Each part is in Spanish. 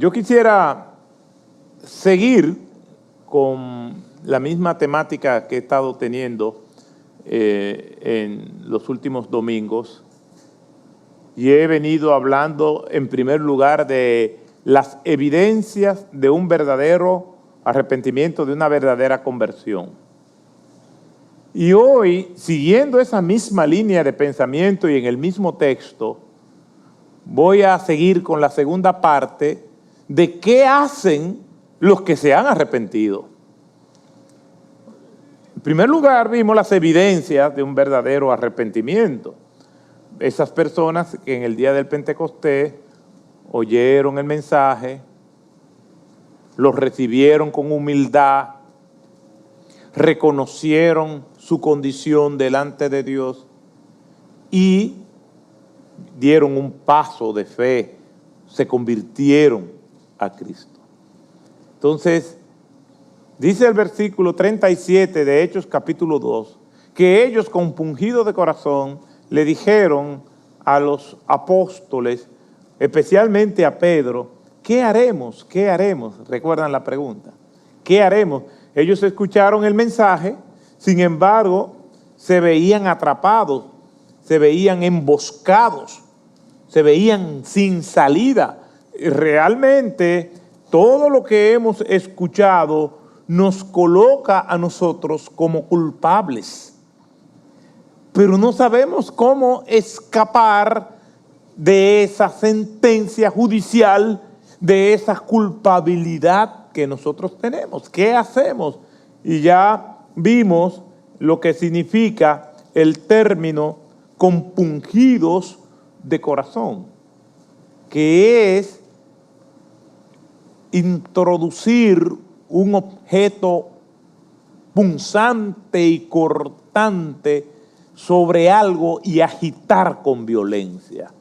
Yo quisiera seguir con la misma temática que he estado teniendo en los últimos domingos, y he venido hablando en primer lugar de las evidencias de un verdadero arrepentimiento, de una verdadera conversión. Y hoy, siguiendo esa misma línea de pensamiento y en el mismo texto, voy a seguir con la segunda parte de qué hacen los que se han arrepentido. En primer lugar, vimos las evidencias de un verdadero arrepentimiento. Esas personas que en el día del Pentecostés oyeron el mensaje, lo recibieron con humildad, reconocieron su condición delante de Dios y dieron un paso de fe, se convirtieron a Cristo. Entonces, dice el versículo 37 de Hechos capítulo 2, que ellos compungidos de corazón le dijeron a los apóstoles, especialmente a Pedro, ¿qué haremos? ¿Qué haremos? ¿Recuerdan la pregunta? ¿Qué haremos? Ellos escucharon el mensaje, sin embargo, se veían atrapados, se veían emboscados, se veían sin salida. Realmente, todo lo que hemos escuchado nos coloca a nosotros como culpables, pero no sabemos cómo escapar de esa sentencia judicial, de esa culpabilidad que nosotros tenemos. ¿Qué hacemos? Y ya vimos lo que significa el término compungidos de corazón, que es introducir un objeto punzante y cortante sobre algo y agitar con violencia.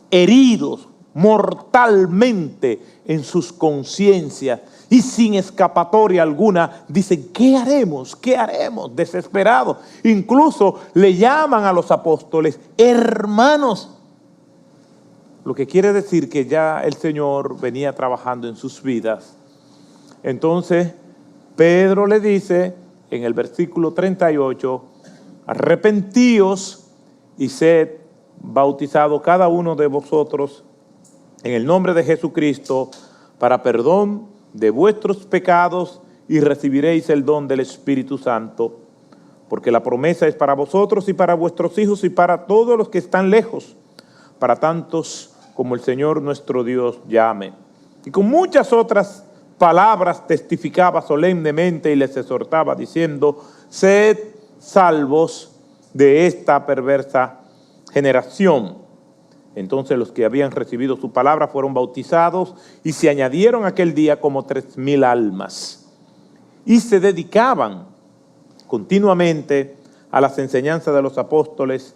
Heridos mortalmente en sus conciencias y sin escapatoria alguna, dicen, ¿qué haremos? ¿Qué haremos? Desesperados. Incluso le llaman a los apóstoles hermanos, lo que quiere decir que ya el Señor venía trabajando en sus vidas. Entonces, Pedro le dice en el versículo 38, arrepentíos y sed bautizados cada uno de vosotros en el nombre de Jesucristo para perdón de vuestros pecados y recibiréis el don del Espíritu Santo, porque la promesa es para vosotros y para vuestros hijos y para todos los que están lejos, para tantos como el Señor nuestro Dios llame. Y con muchas otras palabras testificaba solemnemente y les exhortaba diciendo, sed salvos de esta perversa generación. Entonces los que habían recibido su palabra fueron bautizados y se añadieron aquel día como 3,000 almas. Y se dedicaban continuamente a las enseñanzas de los apóstoles,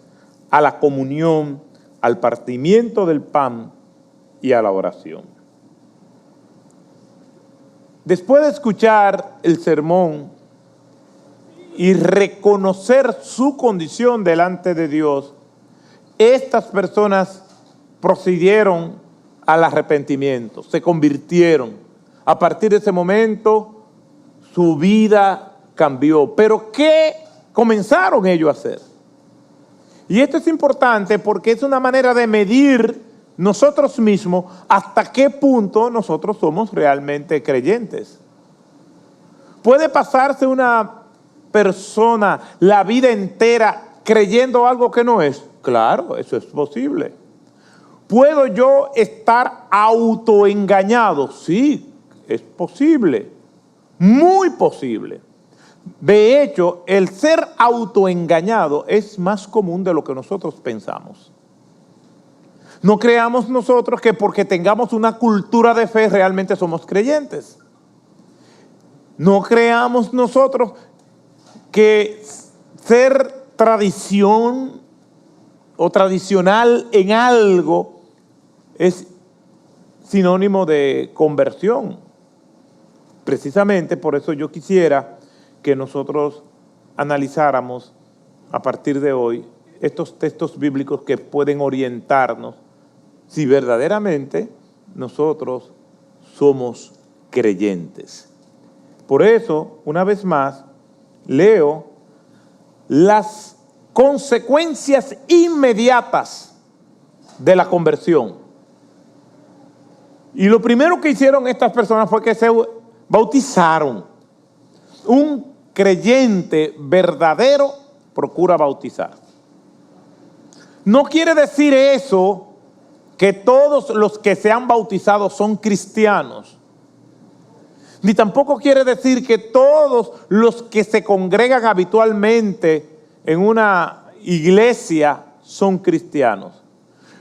a la comunión, al partimiento del pan y a la oración. Después de escuchar el sermón y reconocer su condición delante de Dios, estas personas procedieron al arrepentimiento, se convirtieron. A partir de ese momento, su vida cambió. Pero ¿qué comenzaron ellos a hacer? Y esto es importante porque es una manera de medir nosotros mismos hasta qué punto nosotros somos realmente creyentes. Puede pasarse una persona la vida entera creyendo algo que no es. Claro, eso es posible. ¿Puedo yo estar autoengañado? Sí, es posible, muy posible. De hecho, el ser autoengañado es más común de lo que nosotros pensamos. No creamos nosotros que porque tengamos una cultura de fe realmente somos creyentes. No creamos nosotros que ser tradición o tradicional en algo es sinónimo de conversión. Precisamente por eso yo quisiera que nosotros analizáramos a partir de hoy estos textos bíblicos que pueden orientarnos si verdaderamente nosotros somos creyentes. Por eso, una vez más, leo las consecuencias inmediatas de la conversión. Y lo primero que hicieron estas personas fue que se bautizaron. Un creyente verdadero procura bautizar. No quiere decir eso que todos los que se han bautizado son cristianos. Ni tampoco quiere decir que todos los que se congregan habitualmente en una iglesia son cristianos.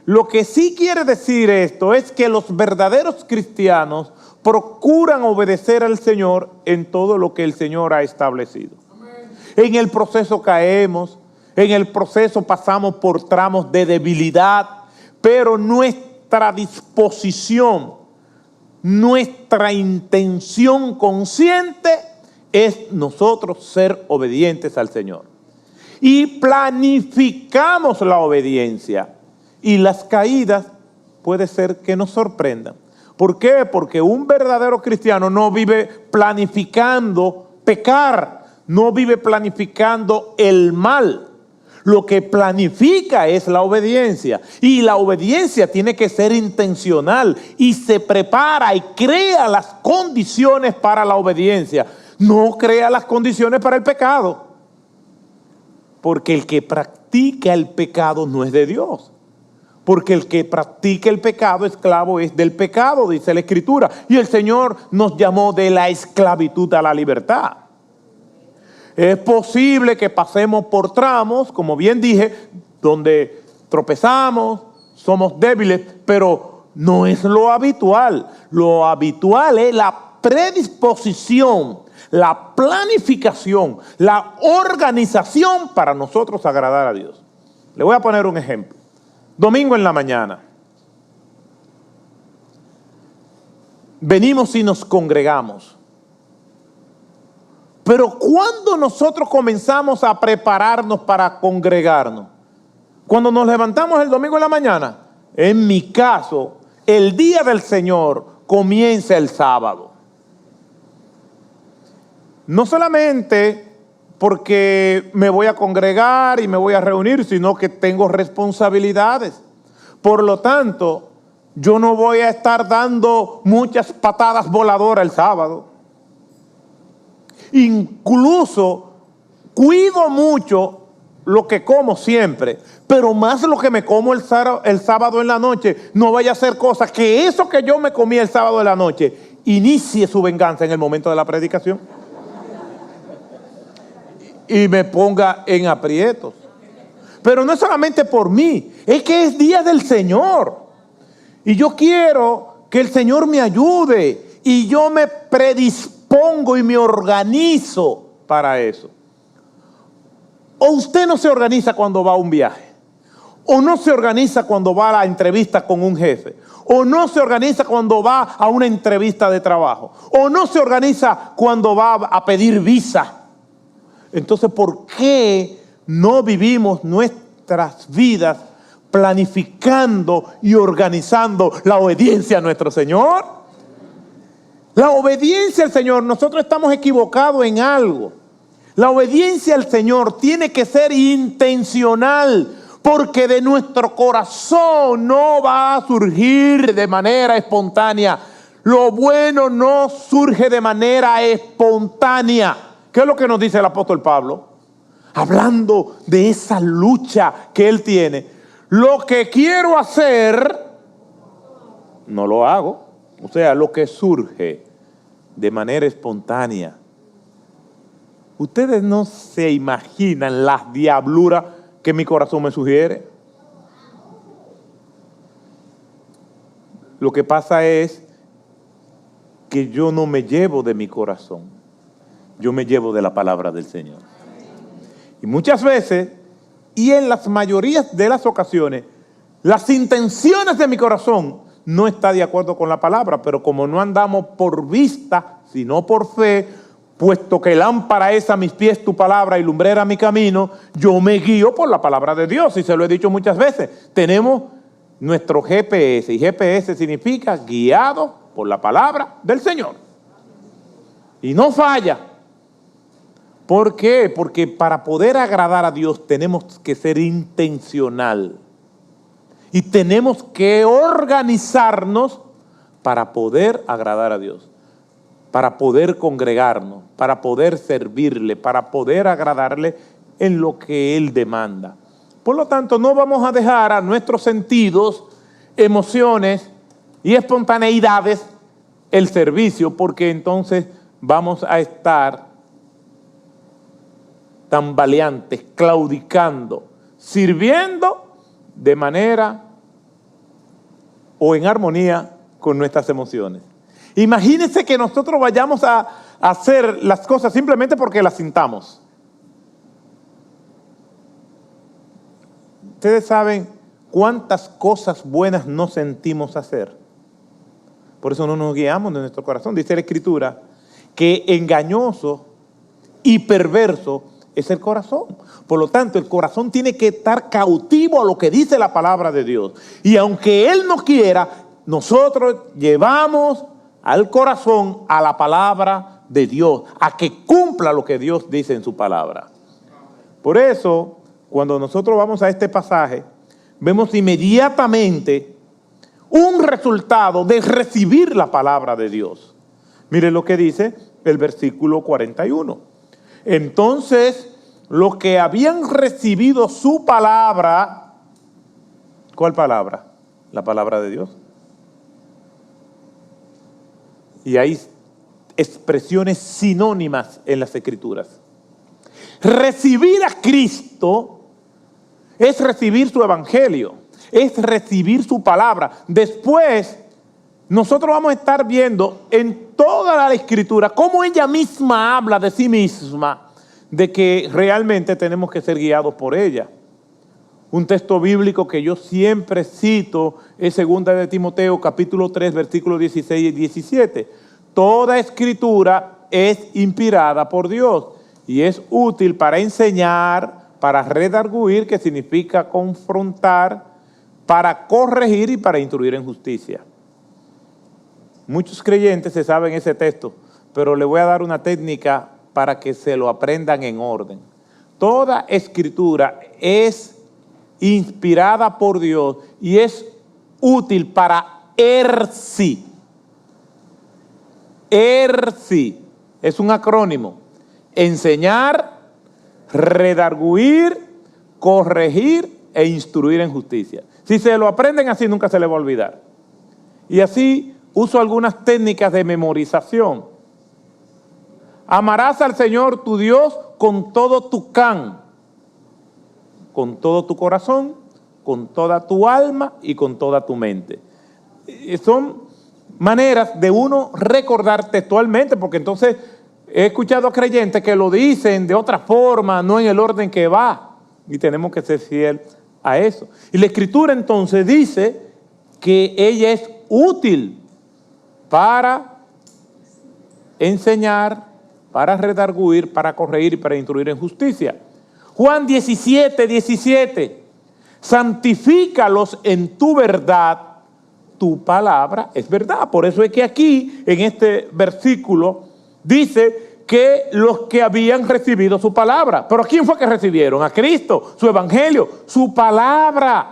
Lo que sí quiere decir esto es que los verdaderos cristianos procuran obedecer al Señor en todo lo que el Señor ha establecido. En el proceso caemos, en el proceso pasamos por tramos de debilidad, pero nuestra disposición, nuestra intención consciente es nosotros ser obedientes al Señor. Y planificamos la obediencia. Y las caídas puede ser que nos sorprendan. ¿Por qué? Porque un verdadero cristiano no vive planificando pecar, no vive planificando el mal. Lo que planifica es la obediencia. Y la obediencia tiene que ser intencional y se prepara y crea las condiciones para la obediencia. No crea las condiciones para el pecado. Porque el que practica el pecado no es de Dios. Porque el que practica el pecado, esclavo es del pecado, dice la Escritura. Y el Señor nos llamó de la esclavitud a la libertad. Es posible que pasemos por tramos, como bien dije, donde tropezamos, somos débiles, pero no es lo habitual. Lo habitual es la predisposición, la planificación, la organización para nosotros agradar a Dios. Le voy a poner un ejemplo. Domingo en la mañana, venimos y nos congregamos. Pero ¿cuándo nosotros comenzamos a prepararnos para congregarnos? Cuando nos levantamos el domingo en la mañana. En mi caso, el día del Señor comienza el sábado. No solamente porque me voy a congregar y me voy a reunir, sino que tengo responsabilidades. Por lo tanto, yo no voy a estar dando muchas patadas voladoras el sábado. Incluso cuido mucho lo que como siempre, pero más lo que me como el sábado en la noche. No vaya a ser cosas que eso que yo me comí el sábado en la noche inicie su venganza en el momento de la predicación y me ponga en aprietos. Pero no es solamente por mí, es que es día del Señor. Y yo quiero que el Señor me ayude y yo me predispongo y me organizo para eso. O usted no se organiza cuando va a un viaje, o no se organiza cuando va a la entrevista con un jefe, o no se organiza cuando va a una entrevista de trabajo, o no se organiza cuando va a pedir visa. Entonces, ¿por qué no vivimos nuestras vidas planificando y organizando la obediencia a nuestro Señor? La obediencia al Señor, nosotros estamos equivocados en algo. La obediencia al Señor tiene que ser intencional, porque de nuestro corazón no va a surgir de manera espontánea. Lo bueno no surge de manera espontánea. ¿Qué es lo que nos dice el apóstol Pablo? Hablando de esa lucha que él tiene. Lo que quiero hacer, no lo hago. O sea, lo que surge de manera espontánea. Ustedes no se imaginan las diabluras que mi corazón me sugiere. Lo que pasa es que yo no me llevo de mi corazón. Yo me llevo de la palabra del Señor. Y muchas veces, y en las mayorías de las ocasiones, las intenciones de mi corazón no están de acuerdo con la palabra, pero como no andamos por vista, sino por fe, puesto que lámpara es a mis pies tu palabra y lumbrera mi camino, yo me guío por la palabra de Dios, y se lo he dicho muchas veces. Tenemos nuestro GPS, y GPS significa guiado por la palabra del Señor. Y no falla. ¿Por qué? Porque para poder agradar a Dios tenemos que ser intencional. Y tenemos que organizarnos para poder agradar a Dios, para poder congregarnos, para poder servirle, para poder agradarle en lo que Él demanda. Por lo tanto, no vamos a dejar a nuestros sentidos, emociones y espontaneidades el servicio, porque entonces vamos a estar tambaleantes, claudicando, sirviendo de manera o en armonía con nuestras emociones. Imagínense que nosotros vayamos a hacer las cosas simplemente porque las sintamos. Ustedes saben cuántas cosas buenas no sentimos hacer. Por eso no nos guiamos de nuestro corazón. Dice la Escritura que engañoso y perverso es el corazón. Por lo tanto, el corazón tiene que estar cautivo a lo que dice la palabra de Dios. Y aunque Él no quiera, nosotros llevamos al corazón a la palabra de Dios, a que cumpla lo que Dios dice en su palabra. Por eso, cuando nosotros vamos a este pasaje, vemos inmediatamente un resultado de recibir la palabra de Dios. Mire lo que dice el versículo 41. Entonces, los que habían recibido su palabra, ¿cuál palabra? La palabra de Dios. Y hay expresiones sinónimas en las Escrituras. Recibir a Cristo es recibir su evangelio, es recibir su palabra. Después, nosotros vamos a estar viendo en toda la Escritura cómo ella misma habla de sí misma, de que realmente tenemos que ser guiados por ella. Un texto bíblico que yo siempre cito es 2 de Timoteo, capítulo 3, versículos 16 y 17. Toda Escritura es inspirada por Dios y es útil para enseñar, para redarguir, que significa confrontar, para corregir y para instruir en justicia. Muchos creyentes se saben ese texto, pero le voy a dar una técnica para que se lo aprendan en orden. Toda Escritura es inspirada por Dios y es útil para ERSI. ERSI es un acrónimo. Enseñar, redarguir, corregir e instruir en justicia. Si se lo aprenden así, nunca se les va a olvidar. Y así uso algunas técnicas de memorización. Amarás al Señor tu Dios con todo tu con todo tu corazón, con toda tu alma y con toda tu mente. Son maneras de uno recordar textualmente, porque entonces he escuchado a creyentes que lo dicen de otra forma, no en el orden que va, y tenemos que ser fieles a eso. Y la Escritura entonces dice que ella es útil para enseñar, para redarguir, para corregir y para instruir en justicia. Juan 17, 17. Santifícalos en tu verdad, tu palabra es verdad. Por eso es que aquí, en este versículo, dice que los que habían recibido su palabra. ¿Pero quién fue que recibieron? A Cristo, su evangelio, su palabra.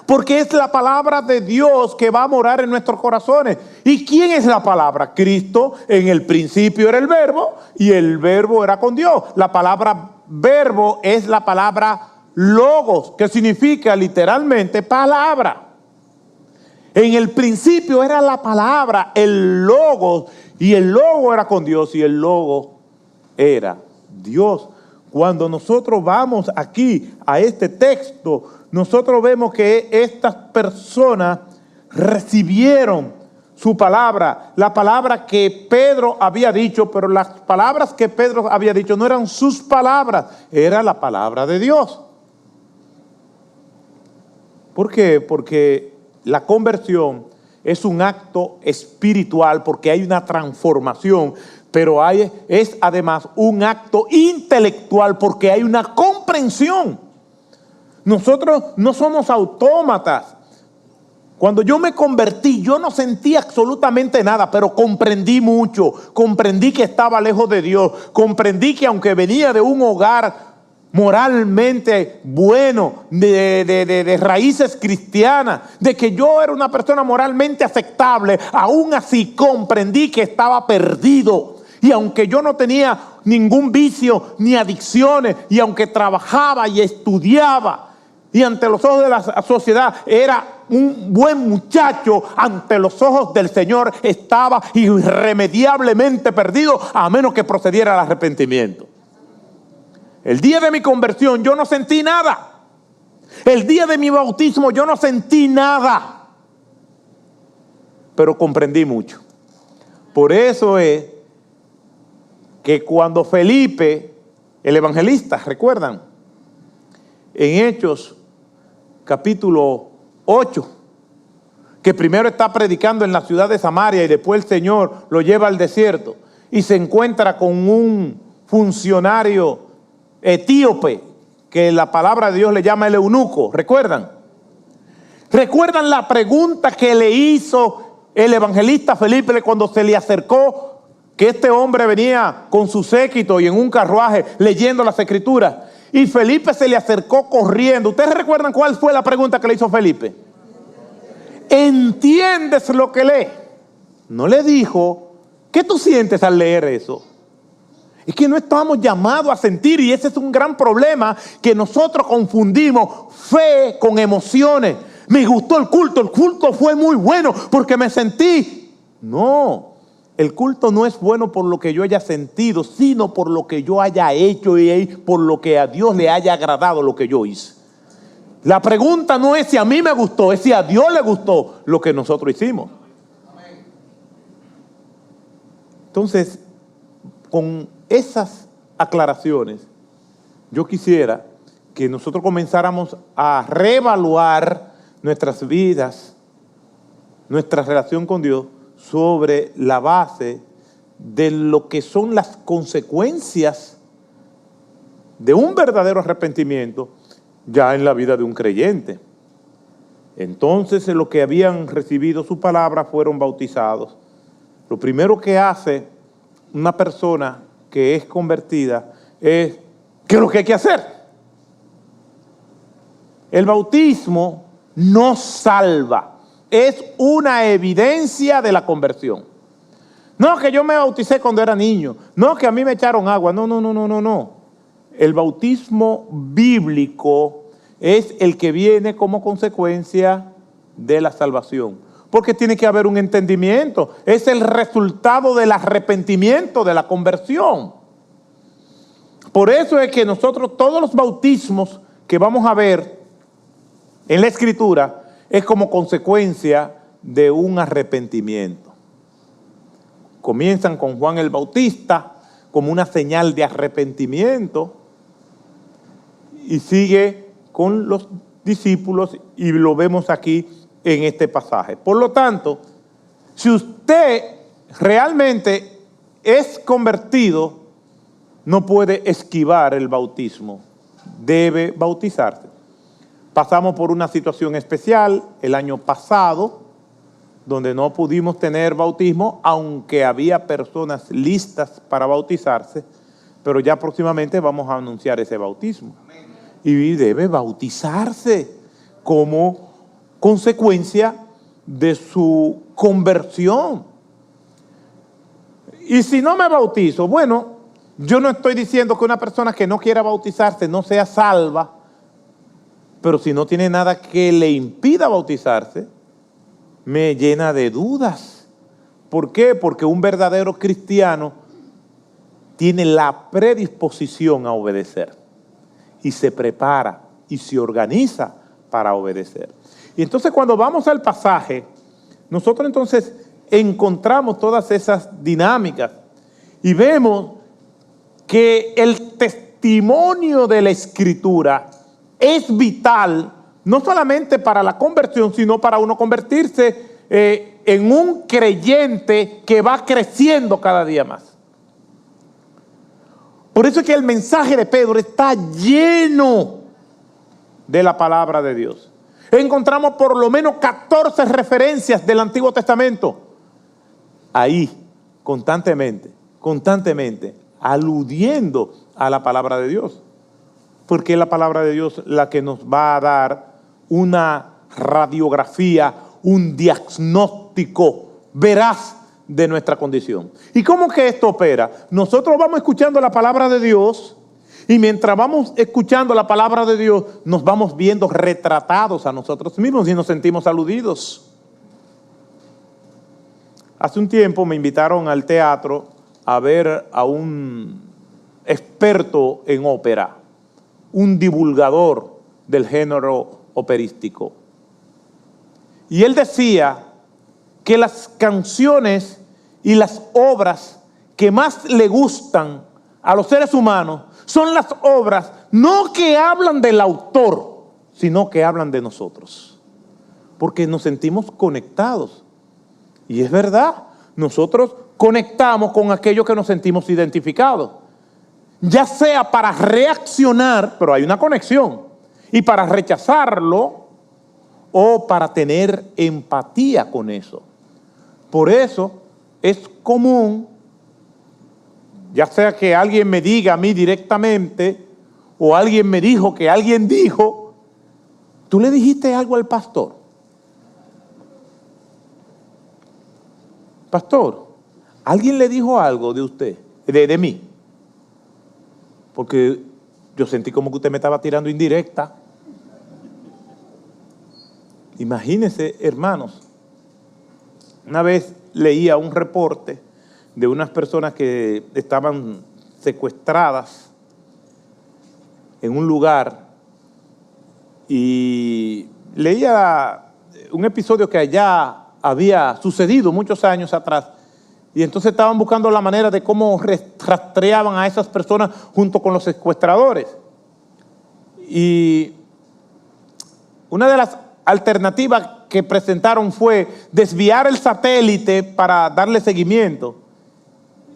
Porque es la palabra de Dios que va a morar en nuestros corazones. ¿Y quién es la palabra? Cristo. En el principio era el verbo y el verbo era con Dios. La palabra verbo es la palabra logos, que significa literalmente palabra. En el principio era la palabra, el logos, y el logo era con Dios y el logo era Dios. Cuando nosotros vamos aquí a este texto, nosotros vemos que estas personas recibieron su palabra, la palabra que Pedro había dicho, pero las palabras que Pedro había dicho no eran sus palabras, era la palabra de Dios. ¿Por qué? Porque la conversión es un acto espiritual, porque hay una transformación, pero es además un acto intelectual, porque hay una comprensión. Nosotros no somos autómatas. Cuando yo me convertí, yo no sentí absolutamente nada, pero comprendí mucho. Comprendí que estaba lejos de Dios. Comprendí que aunque venía de un hogar moralmente bueno, de raíces cristianas, de que yo era una persona moralmente aceptable, aún así comprendí que estaba perdido. Y aunque yo no tenía ningún vicio ni adicciones, y aunque trabajaba y estudiaba, y ante los ojos de la sociedad era un buen muchacho, ante los ojos del Señor estaba irremediablemente perdido, a menos que procediera al arrepentimiento. El día de mi conversión yo no sentí nada. El día de mi bautismo yo no sentí nada. Pero comprendí mucho. Por eso es que cuando Felipe, el evangelista, ¿recuerdan? En Hechos capítulo 8, que primero está predicando en la ciudad de Samaria y después el Señor lo lleva al desierto y se encuentra con un funcionario etíope, que la palabra de Dios le llama el eunuco, ¿recuerdan? ¿Recuerdan la pregunta que le hizo el evangelista Felipe cuando se le acercó, que este hombre venía con su séquito y en un carruaje leyendo las escrituras? Y Felipe se le acercó corriendo. ¿Ustedes recuerdan cuál fue la pregunta que le hizo Felipe? ¿Entiendes lo que lee? No le dijo, ¿qué tú sientes al leer eso? Es que no estamos llamados a sentir, y ese es un gran problema, que nosotros confundimos fe con emociones. Me gustó el culto fue muy bueno porque me sentí. No, el culto no es bueno por lo que yo haya sentido, sino por lo que yo haya hecho y por lo que a Dios le haya agradado lo que yo hice. La pregunta no es si a mí me gustó, es si a Dios le gustó lo que nosotros hicimos. Entonces, con esas aclaraciones, yo quisiera que nosotros comenzáramos a reevaluar nuestras vidas, nuestra relación con Dios, sobre la base de lo que son las consecuencias de un verdadero arrepentimiento ya en la vida de un creyente. Entonces, los que habían recibido su palabra fueron bautizados. Lo primero que hace una persona que es convertida es, ¿qué es lo que hay que hacer? El bautismo no salva. Es una evidencia de la conversión. No, que yo me bauticé cuando era niño. No, que a mí me echaron agua. No. El bautismo bíblico es el que viene como consecuencia de la salvación. Porque tiene que haber un entendimiento. Es el resultado del arrepentimiento, de la conversión. Por eso es que nosotros, todos los bautismos que vamos a ver en la Escritura, es como consecuencia de un arrepentimiento. Comienzan con Juan el Bautista como una señal de arrepentimiento y sigue con los discípulos y lo vemos aquí en este pasaje. Por lo tanto, si usted realmente es convertido, no puede esquivar el bautismo, debe bautizarse. Pasamos por una situación especial el año pasado, donde no pudimos tener bautismo, aunque había personas listas para bautizarse, pero ya próximamente vamos a anunciar ese bautismo. Y debe bautizarse como consecuencia de su conversión. Y si no me bautizo, bueno, yo no estoy diciendo que una persona que no quiera bautizarse no sea salva, pero si no tiene nada que le impida bautizarse, me llena de dudas. ¿Por qué? Porque un verdadero cristiano tiene la predisposición a obedecer y se prepara y se organiza para obedecer. Y entonces cuando vamos al pasaje, nosotros entonces encontramos todas esas dinámicas y vemos que el testimonio de la Escritura es vital, no solamente para la conversión, sino para uno convertirse en un creyente que va creciendo cada día más. Por eso es que el mensaje de Pedro está lleno de la palabra de Dios. encontramos por lo menos 14 referencias del Antiguo Testamento. Ahí, constantemente, aludiendo a la palabra de Dios. Porque es la palabra de Dios la que nos va a dar una radiografía, un diagnóstico veraz de nuestra condición. ¿Y cómo que esto opera? Nosotros vamos escuchando la palabra de Dios y mientras vamos escuchando la palabra de Dios nos vamos viendo retratados a nosotros mismos y nos sentimos aludidos. Hace un tiempo me invitaron al teatro a ver a un experto en ópera, un divulgador del género operístico. Y él decía que las canciones y las obras que más le gustan a los seres humanos son las obras no que hablan del autor, sino que hablan de nosotros. Porque nos sentimos conectados. Y es verdad, nosotros conectamos con aquello que nos sentimos identificados. Ya sea para reaccionar, pero hay una conexión, y para rechazarlo, o para tener empatía con eso. Por eso es común, ya sea que alguien me diga a mí directamente, o alguien me dijo que alguien dijo, ¿tú le dijiste algo al pastor? Pastor, ¿alguien le dijo algo de usted, de mí? Porque yo sentí como que usted me estaba tirando indirecta. Imagínense, hermanos, una vez leía un reporte de unas personas que estaban secuestradas en un lugar y leía un episodio que allá había sucedido muchos años atrás y entonces estaban buscando la manera de cómo rastreaban a esas personas junto con los secuestradores. Y una de las alternativas que presentaron fue desviar el satélite para darle seguimiento.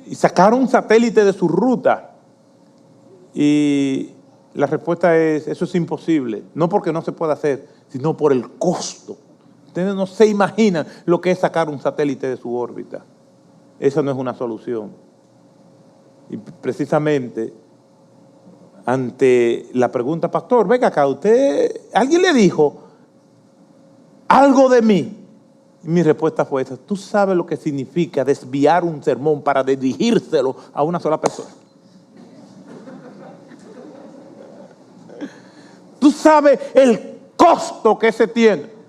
Y sacaron un satélite de su ruta. Y la respuesta es, eso es imposible. No porque no se pueda hacer, sino por el costo. Ustedes no se imaginan lo que es sacar un satélite de su órbita. Eso no es una solución. Y precisamente, ante la pregunta, pastor, venga acá, ¿alguien le dijo algo de mí? Y mi respuesta fue esa. ¿Tú sabes lo que significa desviar un sermón para dirigírselo a una sola persona? ¿Tú sabes el costo que ese tiene?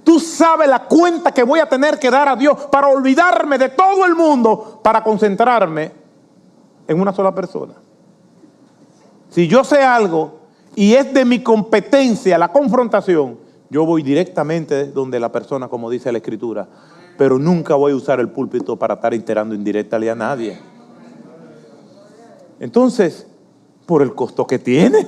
¿Tú sabes la cuenta que voy a tener que dar a Dios para olvidarme de todo el mundo para concentrarme en una sola persona? Si yo sé algo y es de mi competencia la confrontación, yo voy directamente donde la persona, como dice la Escritura, pero nunca voy a usar el púlpito para estar enterando indirectamente a nadie. Entonces, por el costo que tiene.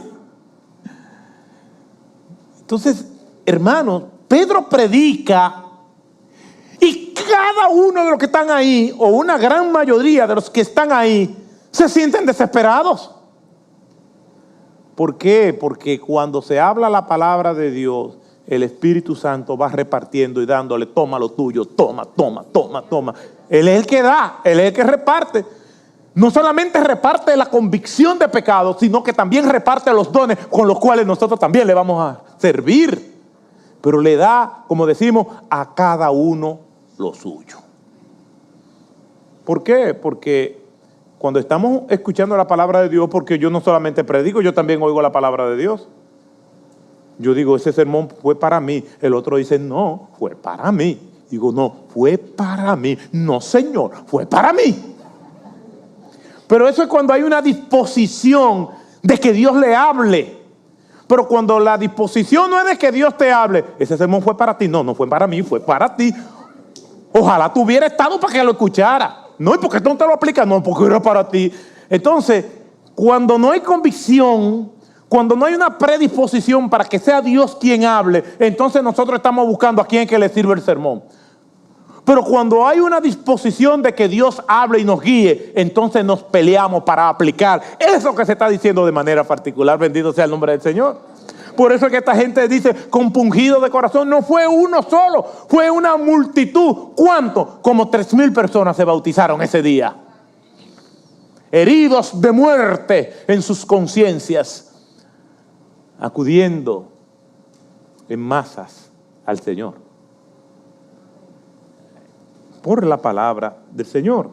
Entonces, hermanos, Pedro predica y cada uno de los que están ahí, o una gran mayoría de los que están ahí, se sienten desesperados. ¿Por qué? Porque cuando se habla la palabra de Dios, el Espíritu Santo va repartiendo y dándole, toma lo tuyo, toma. Él es el que da, Él es el que reparte. No solamente reparte la convicción de pecado, sino que también reparte los dones con los cuales nosotros también le vamos a servir. Pero le da, como decimos, a cada uno lo suyo. ¿Por qué? Porque cuando estamos escuchando la palabra de Dios, porque yo no solamente predico, yo también oigo la palabra de Dios. Yo digo, ese sermón fue para mí. El otro dice, no, fue para mí. Digo, no, fue para mí. No, Señor, fue para mí. Pero eso es cuando hay una disposición de que Dios le hable. Pero cuando la disposición no es de que Dios te hable, ese sermón fue para ti. No, no fue para mí, fue para ti. Ojalá tú hubieras estado para que lo escuchara. No, ¿y por qué no te lo aplicas? No, porque era para ti. Entonces, cuando no hay convicción, cuando no hay una predisposición para que sea Dios quien hable, entonces nosotros estamos buscando a quién que le sirva el sermón. Pero cuando hay una disposición de que Dios hable y nos guíe, entonces nos peleamos para aplicar eso que se está diciendo de manera particular. Bendito sea el nombre del Señor. Por eso es que esta gente dice compungido de corazón. No fue uno solo, fue una multitud. ¿Cuánto? Como 3,000 personas se bautizaron ese día. Heridos de muerte en sus conciencias, acudiendo en masas al Señor por la palabra del Señor.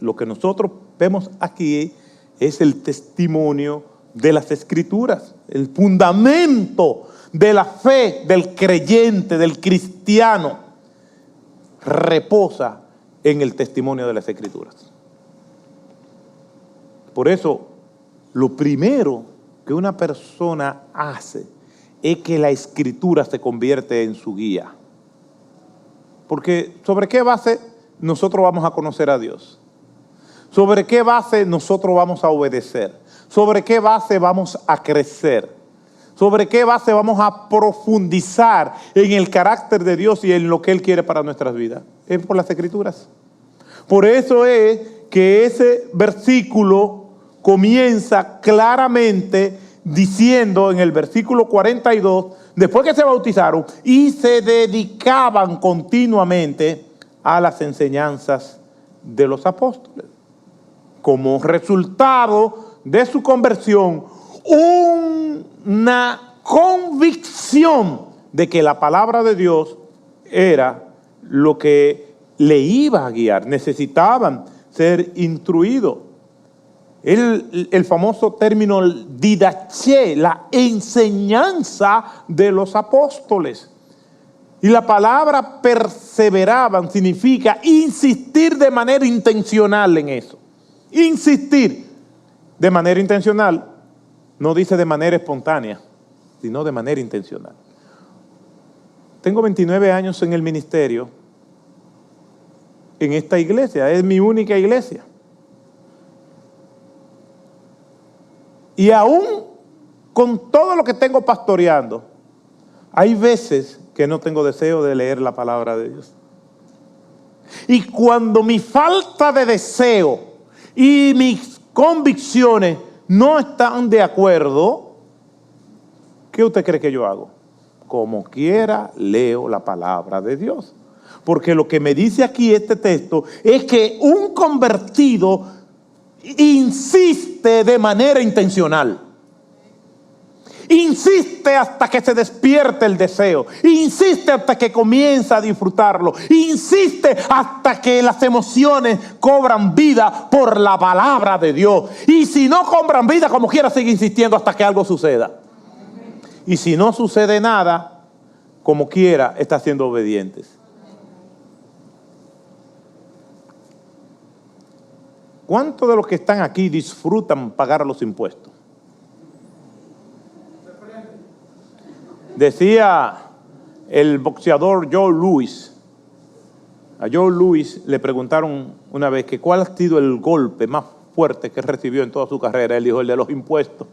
Lo que nosotros vemos aquí es el testimonio de las Escrituras, el fundamento de la fe del creyente, del cristiano, reposa en el testimonio de las Escrituras. Por eso, lo primero que una persona hace es que la Escritura se convierte en su guía. Porque ¿sobre qué base nosotros vamos a conocer a Dios? ¿Sobre qué base nosotros vamos a obedecer? ¿Sobre qué base vamos a crecer? ¿Sobre qué base vamos a profundizar en el carácter de Dios y en lo que Él quiere para nuestras vidas? Es por las Escrituras. Por eso es que ese versículo comienza claramente diciendo en el versículo 42, después que se bautizaron y se dedicaban continuamente a las enseñanzas de los apóstoles. Como resultado de su conversión, una convicción de que la palabra de Dios era lo que le iba a guiar. Necesitaban ser instruidos. El famoso término didaché, la enseñanza de los apóstoles. Y la palabra perseveraban significa insistir de manera intencional en eso. Insistir de manera intencional, no dice de manera espontánea, sino de manera intencional. Tengo 29 años en el ministerio, en esta iglesia, es mi única iglesia. Y aún con todo lo que tengo pastoreando, hay veces que no tengo deseo de leer la palabra de Dios. Y cuando mi falta de deseo y mis convicciones no están de acuerdo, ¿qué usted cree que yo hago? Como quiera leo la palabra de Dios. Porque lo que me dice aquí este texto es que un convertido insiste de manera intencional. Insiste hasta que se despierte el deseo. Insiste hasta que comienza a disfrutarlo. Insiste hasta que las emociones cobran vida por la palabra de Dios. Y si no cobran vida, como quiera sigue insistiendo hasta que algo suceda. Y si no sucede nada, como quiera está siendo obedientes. ¿Cuántos de los que están aquí disfrutan pagar los impuestos? Decía el boxeador Joe Louis. A Joe Louis le preguntaron una vez que cuál ha sido el golpe más fuerte que recibió en toda su carrera. Él dijo, el de los impuestos.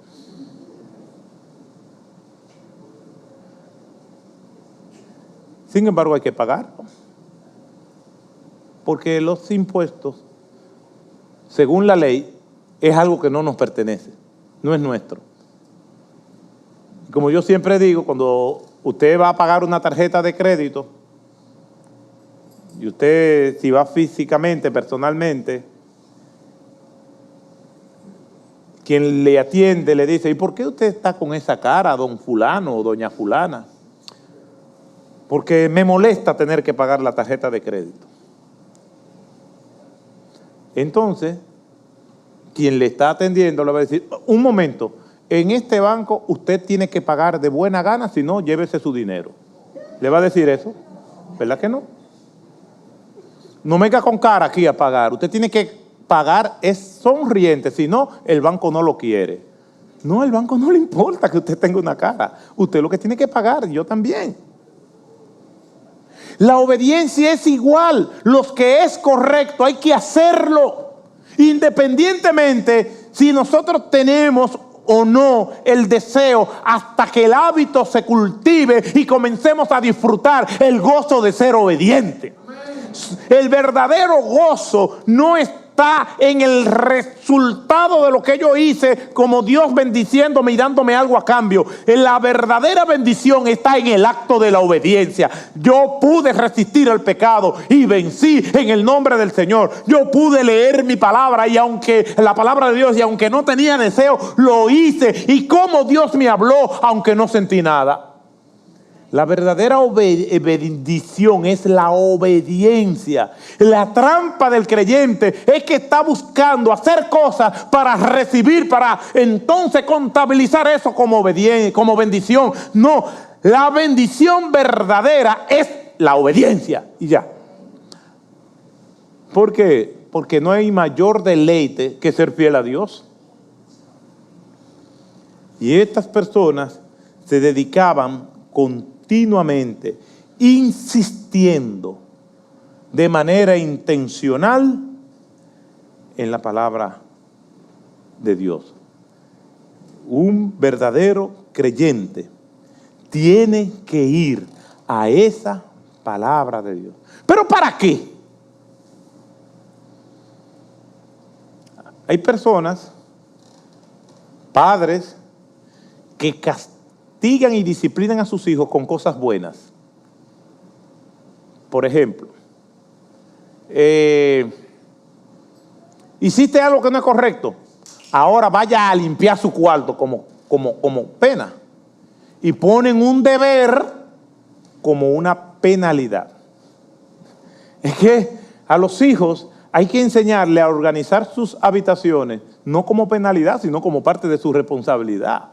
Sin embargo, hay que pagarlo. Porque los impuestos, según la ley, es algo que no nos pertenece, no es nuestro. Como yo siempre digo, cuando usted va a pagar una tarjeta de crédito, y usted si va físicamente, personalmente, quien le atiende le dice, ¿y por qué usted está con esa cara, don fulano o doña fulana? Porque me molesta tener que pagar la tarjeta de crédito. Entonces, quien le está atendiendo le va a decir, un momento, en este banco usted tiene que pagar de buena gana, si no, llévese su dinero. ¿Le va a decir eso? ¿Verdad que no? No venga con cara aquí a pagar. Usted tiene que pagar, es sonriente, si no, el banco no lo quiere. No, al banco no le importa que usted tenga una cara. Usted lo que tiene que pagar, yo también. La obediencia es igual. Lo que es correcto hay que hacerlo. Independientemente si nosotros tenemos o no el deseo, hasta que el hábito se cultive y comencemos a disfrutar el gozo de ser obediente. El verdadero gozo no está está en el resultado de lo que yo hice, como Dios bendiciéndome y dándome algo a cambio. La verdadera bendición está en el acto de la obediencia. Yo pude resistir al pecado y vencí en el nombre del Señor. Yo pude leer mi palabra y aunque la palabra de Dios, y aunque no tenía deseo, lo hice. Y como Dios me habló, aunque no sentí nada. La verdadera bendición es la obediencia. La trampa del creyente es que está buscando hacer cosas para recibir, para entonces contabilizar eso como bendición. No, la bendición verdadera es la obediencia y ya. ¿Por qué? Porque no hay mayor deleite que ser fiel a Dios. Y estas personas se dedicaban continuamente, insistiendo de manera intencional en la palabra de Dios. Un verdadero creyente tiene que ir a esa palabra de Dios. ¿Pero para qué? Hay personas, padres, que castigan y disciplinan a sus hijos con cosas buenas. Por ejemplo, hiciste algo que no es correcto, ahora vaya a limpiar su cuarto como pena. Y ponen un deber como una penalidad. Es que a los hijos hay que enseñarle a organizar sus habitaciones, no como penalidad, sino como parte de su responsabilidad.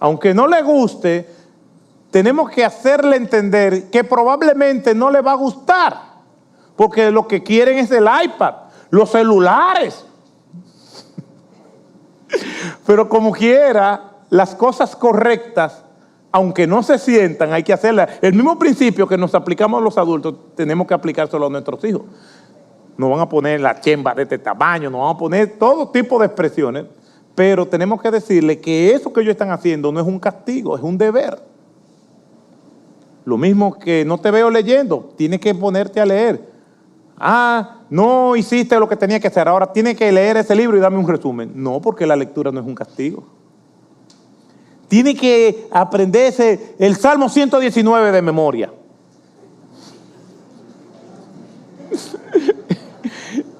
Aunque no le guste, tenemos que hacerle entender que probablemente no le va a gustar, porque lo que quieren es el iPad, los celulares. Pero como quiera, las cosas correctas, aunque no se sientan, hay que hacerlas. El mismo principio que nos aplicamos a los adultos, tenemos que aplicárselo a nuestros hijos. Nos van a poner la chemba de este tamaño, nos van a poner todo tipo de expresiones, pero tenemos que decirle que eso que ellos están haciendo no es un castigo, es un deber. Lo mismo que no te veo leyendo, tienes que ponerte a leer. No hiciste lo que tenía que hacer, ahora tienes que leer ese libro y darme un resumen. No, porque la lectura no es un castigo. Tiene que aprenderse el Salmo 119 de memoria.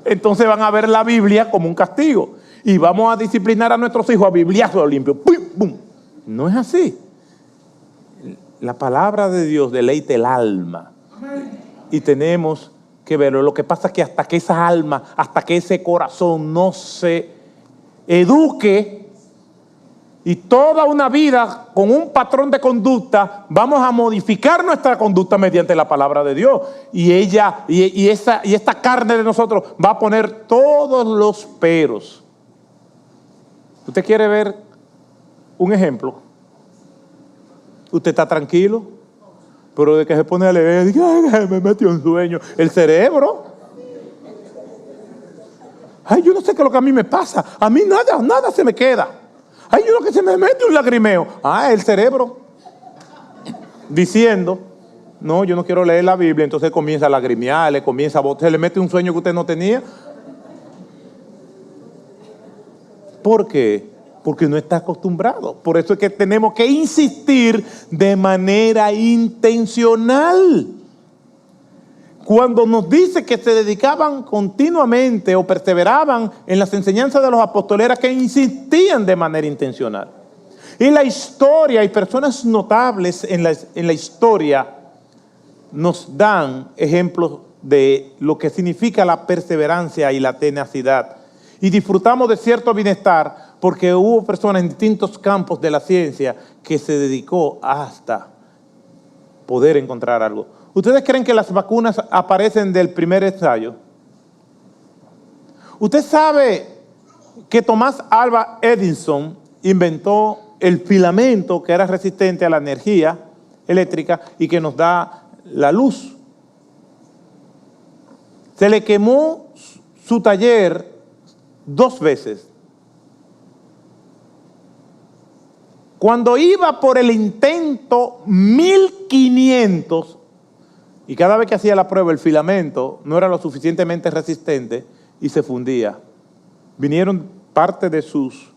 Entonces van a ver la Biblia como un castigo. Y vamos a disciplinar a nuestros hijos a bibliazo limpio. ¡Pum! ¡Pum! No es así. La palabra de Dios deleita el alma. Y tenemos que verlo. Lo que pasa es que hasta que esa alma, hasta que ese corazón no se eduque, y toda una vida con un patrón de conducta, vamos a modificar nuestra conducta mediante la palabra de Dios. Y esta carne de nosotros va a poner todos los peros. ¿Usted quiere ver un ejemplo? Usted está tranquilo, pero de que se pone a leer, dice, ay, me metió un sueño. El cerebro. Ay, yo no sé qué es lo que a mí me pasa. A mí nada se me queda. Ay, yo lo que se me mete un lagrimeo. El cerebro. Diciendo, no, yo no quiero leer la Biblia. Entonces comienza a lagrimear, le comienza a botar, se le mete un sueño que usted no tenía. ¿Por qué? Porque no está acostumbrado. Por eso es que tenemos que insistir de manera intencional. Cuando nos dice que se dedicaban continuamente o perseveraban en las enseñanzas de los apóstoles, era que insistían de manera intencional. Y la historia, hay personas notables en la historia, nos dan ejemplos de lo que significa la perseverancia y la tenacidad. Y disfrutamos de cierto bienestar porque hubo personas en distintos campos de la ciencia que se dedicó hasta poder encontrar algo. ¿Ustedes creen que las vacunas aparecen del primer ensayo? ¿Usted sabe que Thomas Alva Edison inventó el filamento que era resistente a la energía eléctrica y que nos da la luz? Se le quemó su taller 2 veces. Cuando iba por el intento 1500, Y cada vez que hacía la prueba, el filamento no era lo suficientemente resistente y se fundía. Vinieron parte de sus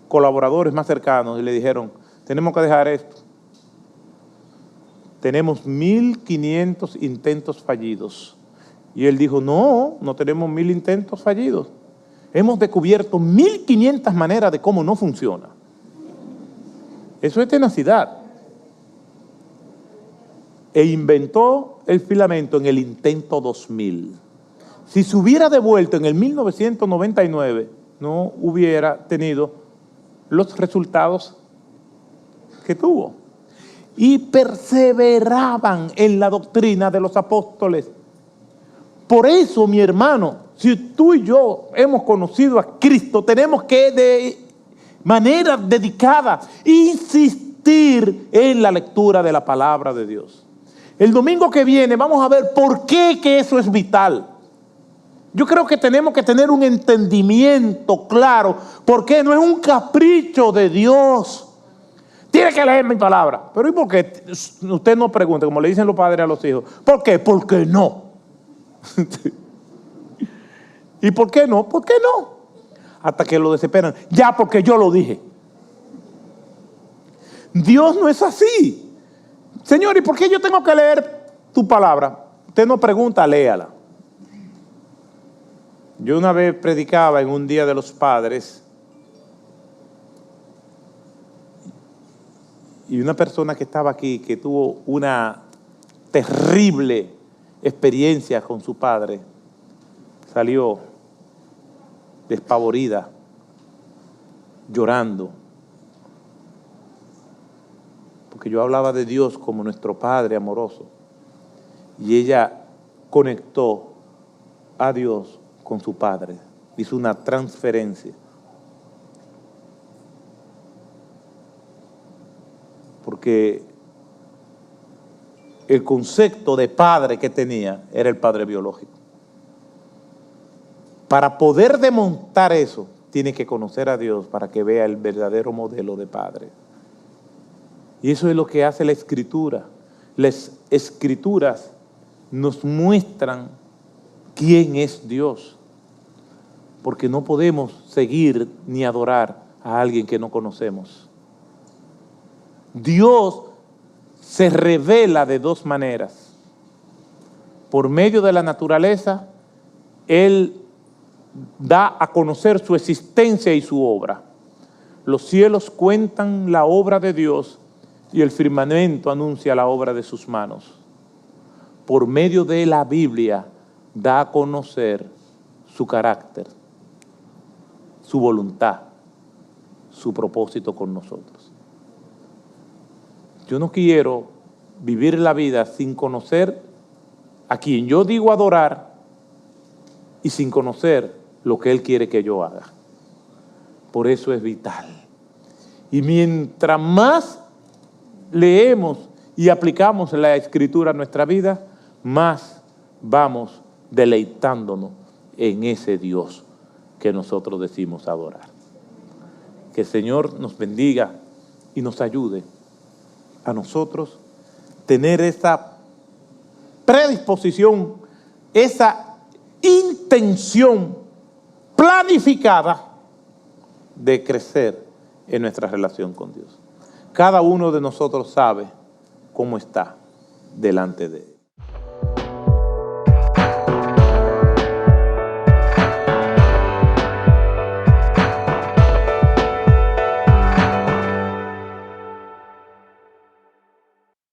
colaboradores más cercanos y le dijeron, tenemos que dejar esto. Tenemos 1.500 intentos fallidos. Y él dijo, no, no tenemos 1.000 intentos fallidos. Hemos descubierto 1.500 maneras de cómo no funciona. Eso es tenacidad. E inventó el filamento en el intento 2000. Si se hubiera devuelto en el 1999, no hubiera tenido los resultados que tuvo. Y perseveraban en la doctrina de los apóstoles. Por eso, mi hermano, si tú y yo hemos conocido a Cristo, tenemos que de manera dedicada insistir en la lectura de la palabra de Dios. El domingo que viene vamos a ver por qué que eso es vital. Yo creo que tenemos que tener un entendimiento claro, porque no es un capricho de Dios. Tiene que leer mi palabra. Pero ¿y por qué? Usted no pregunta, como le dicen los padres a los hijos. ¿Por qué? Porque no. ¿Y por qué no? ¿Por qué no? Hasta que lo desesperan. Ya, porque yo lo dije. Dios no es así. Señor, ¿y por qué yo tengo que leer tu palabra? Usted no pregunta, léala. Yo una vez predicaba en un Día de los Padres y una persona que estaba aquí, que tuvo una terrible experiencia con su padre, salió despavorida, llorando, porque yo hablaba de Dios como nuestro Padre amoroso, y ella conectó a Dios con su Padre, hizo una transferencia. Porque el concepto de padre que tenía era el padre biológico. Para poder demontar eso, tiene que conocer a Dios para que vea el verdadero modelo de padre. Y eso es lo que hace la Escritura. Las Escrituras nos muestran quién es Dios. Porque no podemos seguir ni adorar a alguien que no conocemos. Dios se revela de dos maneras. Por medio de la naturaleza, Él da a conocer su existencia y su obra. Los cielos cuentan la obra de Dios y el firmamento anuncia la obra de sus manos. Por medio de la Biblia, da a conocer su carácter, su voluntad, su propósito con nosotros. Yo no quiero vivir la vida sin conocer a quien yo digo adorar y sin conocer lo que Él quiere que yo haga. Por eso es vital. Y mientras más leemos y aplicamos la Escritura a nuestra vida, más vamos deleitándonos en ese Dios que nosotros decimos adorar. Que el Señor nos bendiga y nos ayude a nosotros tener esa predisposición, esa intención planificada de crecer en nuestra relación con Dios. Cada uno de nosotros sabe cómo está delante de Él.